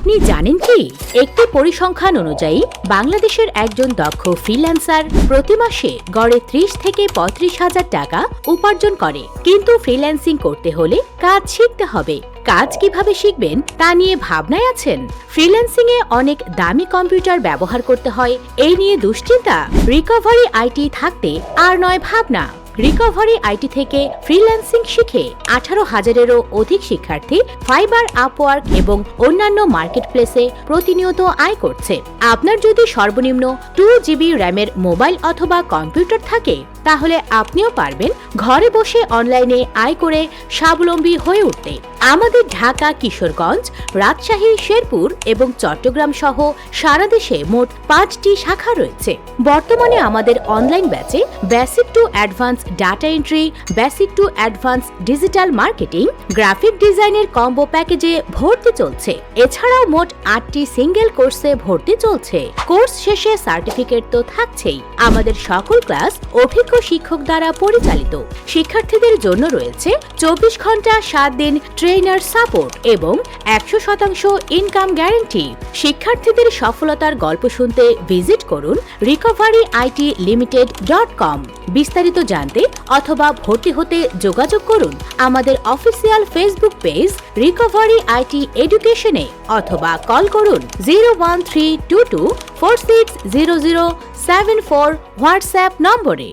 আপনি জানেন কি, একটি পরিসংখ্যান অনুযায়ী বাংলাদেশের একজন দক্ষ ফ্রিল্যান্সার প্রতি মাসে গড়ে 30 থেকে 35,000 টাকা উপার্জন করে। কিন্তু ফ্রিল্যান্সিং করতে হলে কাজ শিখতে হবে। কাজ কিভাবে শিখবেন তা নিয়ে ভাবনায় আছেন? ফ্রিল্যান্সিং এ অনেক দামি কম্পিউটার ব্যবহার করতে হয়, এই নিয়ে দুশ্চিন্তা? রিকভারি আইটি থাকতে আর নয় ভাবনা। রিকভারি আইটি থেকে ফ্রিল্যান্সিং শিখে 18,000-এরও অধিক শিক্ষার্থী ফাইবার, আপওয়ার্ক এবং অন্যান্য মার্কেট প্লেসে প্রতিনিয়ত আয় করছে। আপনার যদি সর্বনিম্ন 2 জিবি র্যামের মোবাইল অথবা কম্পিউটার থাকে, তাহলে আপনিও পারবেন ঘরে বসে অনলাইনে আয় করে স্বাবলম্বী হয়ে উঠতে। আমাদের ঢাকা, কিশোরগঞ্জ, রাজশাহী, শেরপুর এবং চট্টগ্রাম সহ সারা দেশে মোট 5টি শাখা রয়েছে। বর্তমানে আমাদের অনলাইন ব্যাচে basic to advance data entry, basic to advance digital marketing, graphic ডিজাইনের কম্বো প্যাকেজে ভর্তি চলছে। এছাড়াও মোট 8টি সিঙ্গেল কোর্সে ভর্তি চলছে। কোর্স শেষে সার্টিফিকেট তো থাকছেই। আমাদের সকল ক্লাস অভিজ্ঞ শিক্ষক দ্বারা পরিচালিত। শিক্ষার্থীদের জন্য রয়েছে 24 ঘন্টা 7 দিন ট্রেনার সাপোর্ট এবং 100% ইনকাম গ্যারান্টি। শিক্ষার্থীদের সফলতার গল্প শুনতে ভিজিট করুন recoveryITlimited.com। বিস্তারিত জানতে অথবা ভর্তি হতে যোগাযোগ করুন আমাদের official facebook page recovery IT এডুকেশনে অথবা কল করুন 01322 460074 হোয়াটসঅ্যাপ নম্বরে।